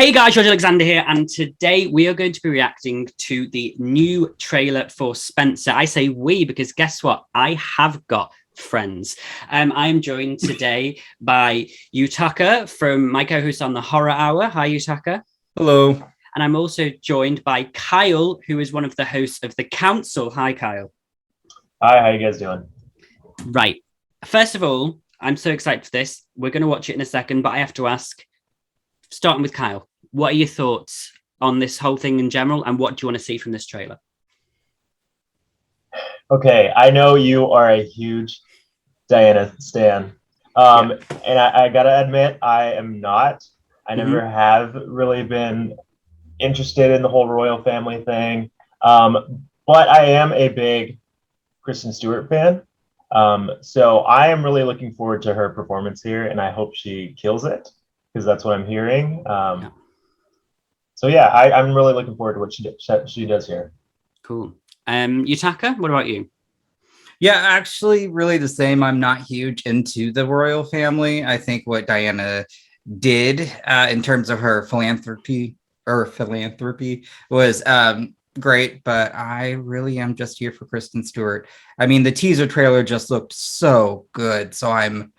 Hey guys, George Alexander here, and today we are going to be reacting to the new trailer for Spencer. I say we because guess what? I have got friends. I am joined today by Yutaka from my co-host on the Horror Hour. Hi, Yutaka. Hello. And I'm also joined by Kyle, who is one of the hosts of The Council. Hi, Kyle. Hi, how you guys doing? Right. First of all, I'm so excited for this. We're going to watch it in a second, but I have to ask, starting with Kyle, what are your thoughts on this whole thing in general, and what do you want to see from this trailer? Okay, I know you are a huge Diana stan. And I gotta admit, I am not. I never have really been interested in the whole royal family thing. But I am a big Kristen Stewart fan. So I am really looking forward to her performance here, and I hope she kills it, because that's what I'm hearing. So yeah, I'm really looking forward to what she does here. Cool. Yutaka, what about you? Yeah, actually, really the same. I'm not huge into the royal family. I think what Diana did in terms of her philanthropy was great, but I really am just here for Kristen Stewart. I mean, the teaser trailer just looked so good, so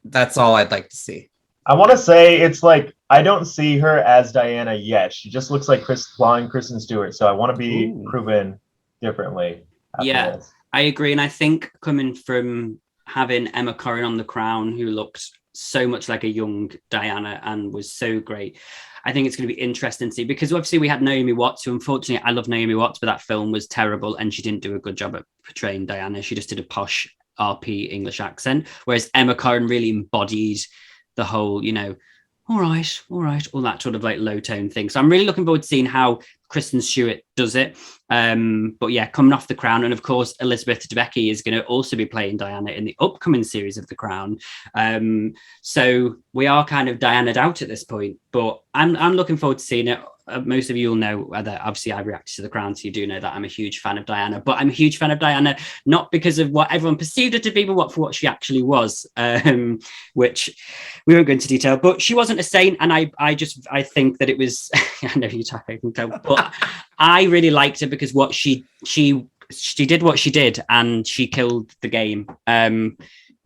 that's all I'd like to see. I want to say it's like I don't see her as Diana yet. She just looks like Kristen Stewart. So I want to be proven differently. Yeah, this. I agree. And I think coming from having Emma Corrin on The Crown, who looked so much like a young Diana and was so great, I think it's going to be interesting to see, because obviously we had Naomi Watts, who unfortunately, I love Naomi Watts, but that film was terrible and she didn't do a good job at portraying Diana. She just did a posh RP English accent, whereas Emma Corrin really embodied the whole, all right, all that sort of like low tone thing. So I'm really looking forward to seeing how Kristen Stewart does it. But yeah, coming off The Crown, and of course Elizabeth Debicki is going to also be playing Diana in the upcoming series of The Crown. So we are kind of Diana'd out at this point, but I'm looking forward to seeing it. Most of you will know that obviously I reacted to The Crown, so you do know that I'm a huge fan of Diana, but I'm a huge fan of Diana not because of what everyone perceived her to be, but for what she actually was, which we won't go into detail. But she wasn't a saint, and I think that it was I know you can tell, but I really liked her because what she did what she did, and she killed the game.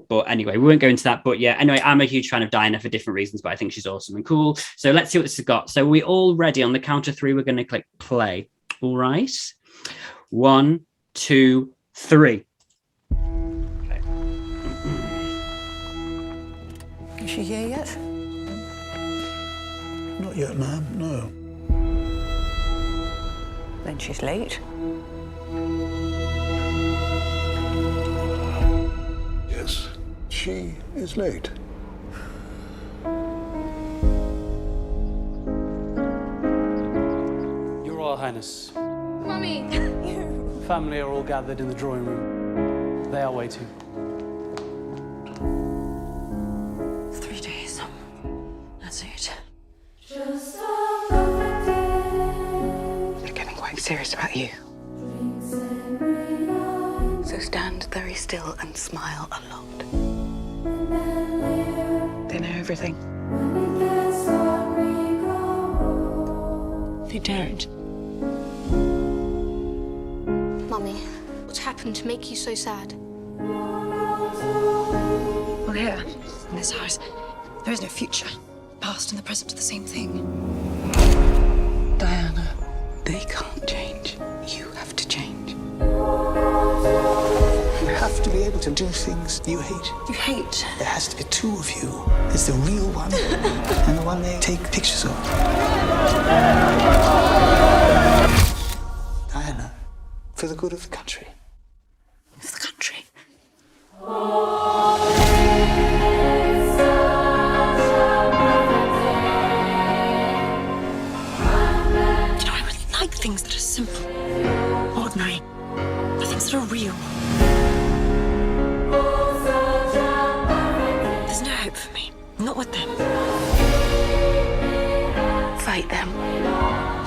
But anyway, we won't go into that. But yeah, anyway, I'm a huge fan of Diana for different reasons, but I think she's awesome and cool. So let's see what this has got. So we're all ready. On the count of three, we're going to click play. All right. 1, 2, 3. Okay. Is she here yet? Not yet, ma'am, no. Then she's late. Yes, she is late. Your Royal Highness. Mummy! Family are all gathered in the drawing room. They are waiting. 3 days. That's it. They're getting quite serious about you. So stand very still and smile a lot. They know everything. They don't. Mummy, what's happened to make you so sad? Well, here, in this house, there is no future. Past and the present are the same thing. Diana, they can't change. You have to change. You have to be able to do things you hate. You hate? There has to be two of you. There's the real one and the one they take pictures of. Diana, for the good of the country. For the country. I really like things that are simple, ordinary, the things that are real. There's no hope for me, not with them. Fight them.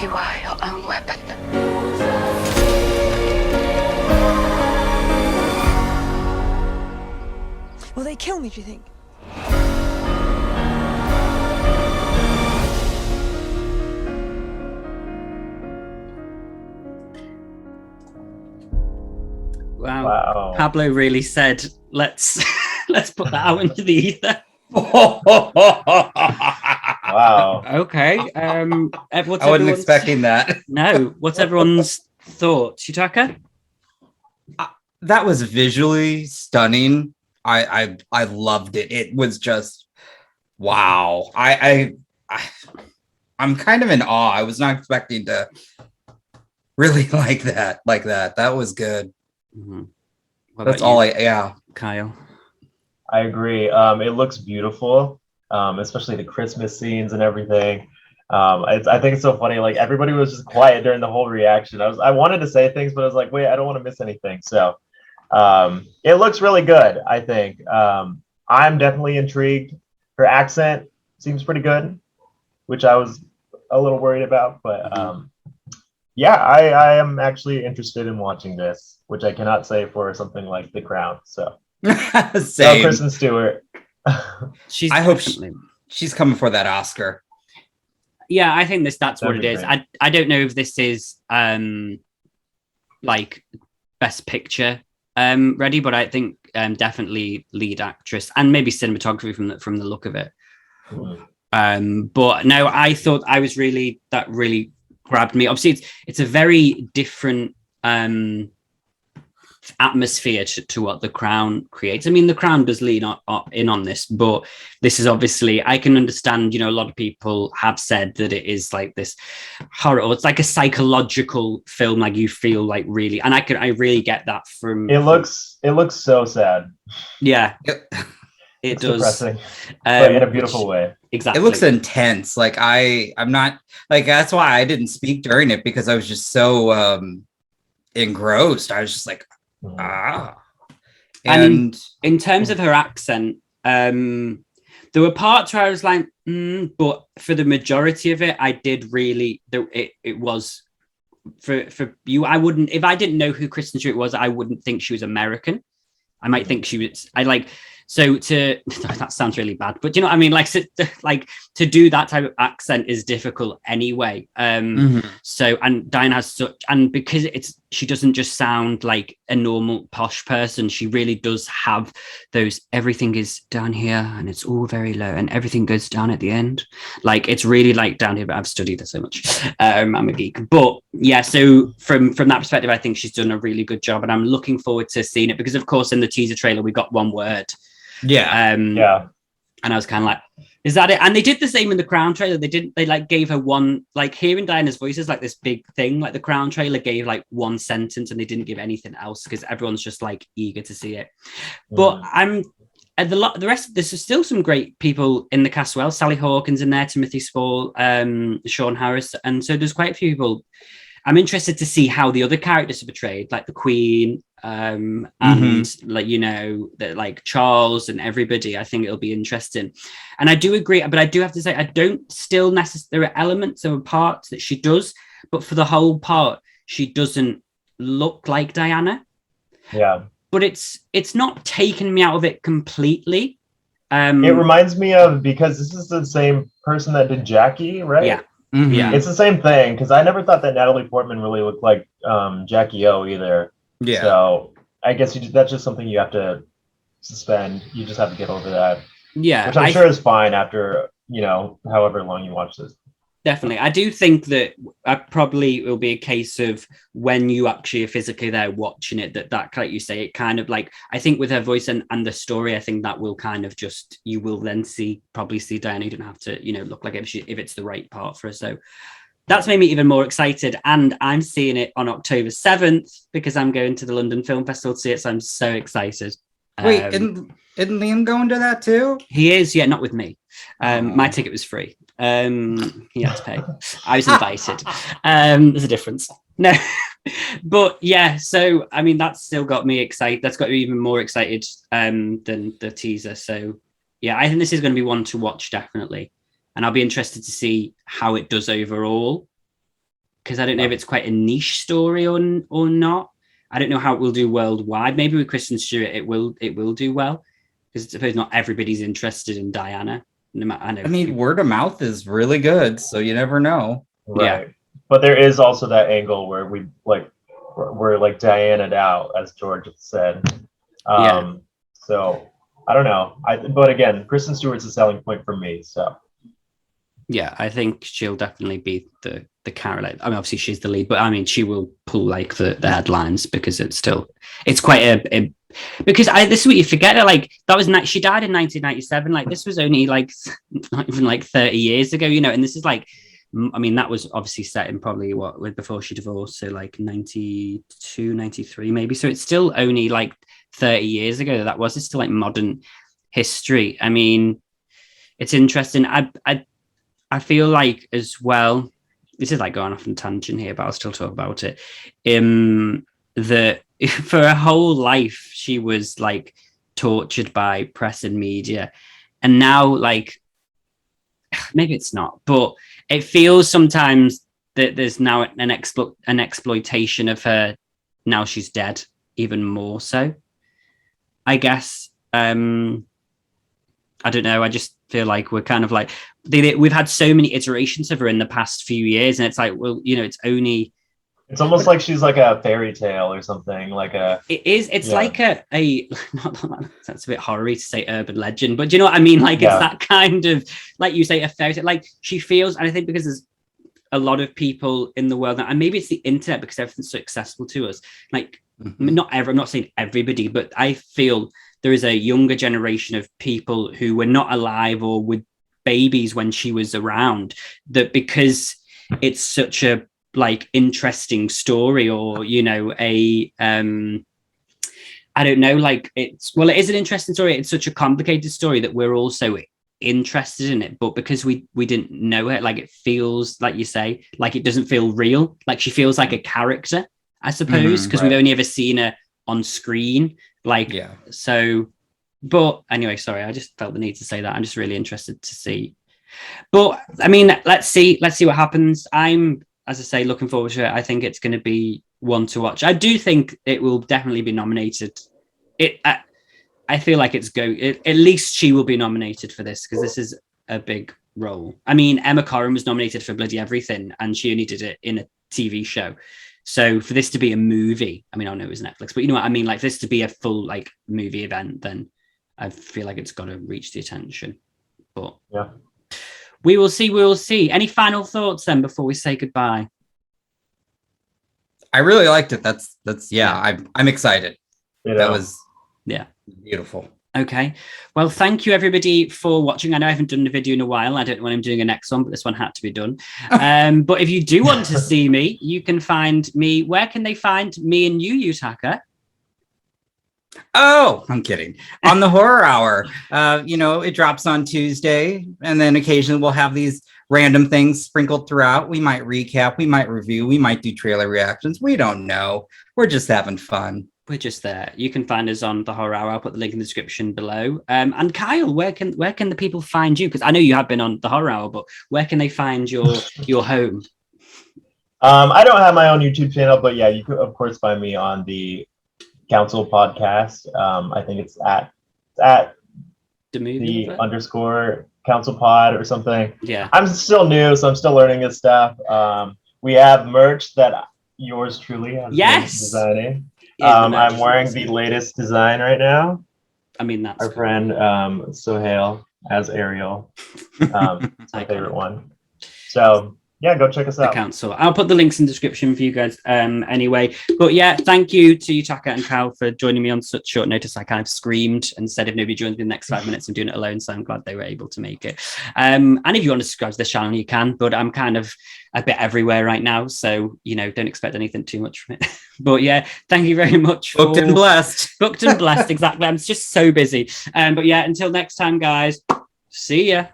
You are your own weapon. Will they kill me, do you think? Wow. Pablo really said, let's let's put that out into the ether. Wow. Okay. What's I wasn't everyone's- expecting that. No. What's everyone's thoughts, Yutaka? That was visually stunning. I loved it. It was just wow. I'm kind of in awe. I was not expecting to really like that. That was good. Mm-hmm. That's all yeah. Kyle. I agree. It looks beautiful, especially the Christmas scenes and everything. I think it's so funny. Like everybody was just quiet during the whole reaction. I wanted to say things, but I was like, wait, I don't want to miss anything. So it looks really good. I think I'm definitely intrigued. Her accent seems pretty good, which I was a little worried about. But yeah, I am actually interested in watching this, which I cannot say for something like The Crown. So. Same. Kristen Stewart. I hope she's coming for that Oscar. Yeah, I think that's what That'd it be is. great. I don't know if this is like best picture ready, but I think definitely lead actress and maybe cinematography from the look of it. But no, I thought that really grabbed me. Obviously, it's a very different atmosphere to what The Crown creates. I mean, The Crown does lean in on this, but this is obviously, I can understand, a lot of people have said that it is like this horror, or it's like a psychological film, like you feel like really, and I really get that from It looks so sad. Yeah. It's It does. depressing, but in a beautiful which- way. Exactly. It looks intense. Like I'm not like, that's why I didn't speak during it, because I was just so engrossed. I was just like, And and in terms of her accent, there were parts where I was like, but for the majority of it, I did really. It was for you. I wouldn't, if I didn't know who Kristen Stewart was, I wouldn't think she was American. I might think she was. So that sounds really bad, but you know what I mean? Like to do that type of accent is difficult anyway. So, and Diane has such, and because she doesn't just sound like a normal posh person, she really does have those, everything is down here and it's all very low and everything goes down at the end. Like it's really like down here, but I've studied this so much. I'm a geek, but yeah, so from that perspective, I think she's done a really good job, and I'm looking forward to seeing it, because of course in the teaser trailer, we got one word. yeah. Yeah. And I was kind of like, is that it? And they did the same in the Crown trailer. They like gave her one, like hearing Diana's voice is like this big thing. Like the Crown trailer gave like one sentence and they didn't give anything else because everyone's just like eager to see it. But the rest, there's still some great people in the cast. Well, Sally Hawkins in there, Timothy Spall, Sean Harris. And so there's quite a few people. I'm interested to see how the other characters are portrayed, like the Queen, and like, that like Charles and everybody. I think it'll be interesting. And I do agree, but I do have to say, I don't still necessarily, there are elements of parts that she does, but for the whole part, she doesn't look like Diana. Yeah. But it's not taken me out of it completely. It reminds me of, because this is the same person that did Jackie, right? Yeah. Yeah. It's the same thing, because I never thought that Natalie Portman really looked like Jackie O either. Yeah. So I guess that's just something you have to suspend. You just have to get over that. Yeah. Which I'm sure is fine after, however long you watch this. Definitely. I do think that probably it will be a case of when you actually are physically there watching it, that like you say, it kind of like, I think with her voice and the story, I think that will kind of just, you will then probably see Diana. You don't have to, look like it if it's the right part for her. So that's made me even more excited. And I'm seeing it on October 7th because I'm going to the London Film Festival to see it. So I'm so excited. Wait, isn't Liam going to that too? He is, yeah, not with me. My ticket was free. He had to pay. I was invited. There's a difference. No, but yeah. So I mean, that's still got me excited. That's got me even more excited than the teaser. So yeah, I think this is going to be one to watch definitely, and I'll be interested to see how it does overall, because I don't know if it's quite a niche story or not. I don't know how it will do worldwide. Maybe with Kristen Stewart, it will do well, because I suppose not everybody's interested in Diana. I mean, word of mouth is really good, so you never know. Right. Yeah. But there is also that angle where we like we're like Diana'd out, as George said. So I don't know. But again, Kristen Stewart's a selling point for me. So yeah, I think she'll definitely be the character. I mean, obviously she's the lead, but I mean, she will pull like the headlines because it's quite a because this is what you forget. Like that was she died in 1997. Like this was only like not even like 30 years ago, you know. And this is like, I mean, that was obviously set in probably before she divorced, so like 92, 93 maybe. So it's still only like 30 years ago that was. It's still like modern history. I mean, it's interesting. I feel like as well, this is like going off on tangent here, but I'll still talk about it. That for her whole life, she was like tortured by press and media. And now, like, maybe it's not, but it feels sometimes that there's now an exploitation of her now she's dead, even more so. I guess. I don't know. I just feel like we're kind of like we've had so many iterations of her in the past few years, and it's like, well, you know, it's almost like she's like a fairy tale or something. Like it is. It's like a that's a bit horror-y to say urban legend, but do you know what I mean? Like it's that kind of, like you say, a fairy tale. Like she feels, and I think because there's a lot of people in the world now, and maybe it's the internet because everything's so accessible to us. Like I'm not saying everybody, but I feel there is a younger generation of people who were not alive or with babies when she was around, that because it's such a like interesting story, or, you know, I don't know, like it is an interesting story. It's such a complicated story that we're also interested in it, but because we didn't know it, like it feels, like you say, like it doesn't feel real. Like she feels like a character, I suppose, because we've only ever seen her on screen. Like, so, but anyway, sorry, I just felt the need to say that. I'm just really interested to see. But I mean, let's see what happens. I'm, as I say, looking forward to it. I think it's going to be one to watch. I do think it will definitely be nominated. I feel like at least she will be nominated for this, because this is a big role. I mean, Emma Corrin was nominated for bloody everything, and she only did it in a TV show. So for this to be a movie, I mean, I know it was Netflix, but you know what I mean? Like this to be a full like movie event, then I feel like it's got to reach the attention. But yeah, we will see. We will see. Any final thoughts then before we say goodbye? I really liked it. That's I'm excited. You know. That was beautiful. Okay. Well, thank you everybody for watching. I know I haven't done a video in a while. I don't know when I'm doing a next one, but this one had to be done. But if you do want to see me, you can find me. Where can they find me and you, Yutaka? Oh, I'm kidding. On the Horror Hour. You know, it drops on Tuesday, and then occasionally we'll have these random things sprinkled throughout. We might recap, we might review, we might do trailer reactions. We don't know. We're just having fun. We're just there. You can find us on the Horror Hour. I'll put the link in the description below. And Kyle, where can the people find you? Because I know you have been on the Horror Hour, but where can they find your home? I don't have my own YouTube channel, but yeah, you could of course find me on the Council podcast. I think it's at the underscore Council Pod or something. Yeah, I'm still new, so I'm still learning this stuff. We have merch that yours truly has been designing. I'm wearing the latest design right now. I mean, that's our friend Sohail as Ariel. It's my favorite one. So yeah, go check us out. The Council. I'll put the links in the description for you guys anyway. But yeah, thank you to Yutaka and Kyle for joining me on such short notice. I kind of screamed and said if nobody joins me in the next 5 minutes, I'm doing it alone. So I'm glad they were able to make it. And if you want to subscribe to this channel, you can. But I'm kind of a bit everywhere right now. So, you know, don't expect anything too much from it. But yeah, thank you very much. Booked and blessed. Booked and blessed, exactly. I'm just so busy. But yeah, until next time, guys. See ya.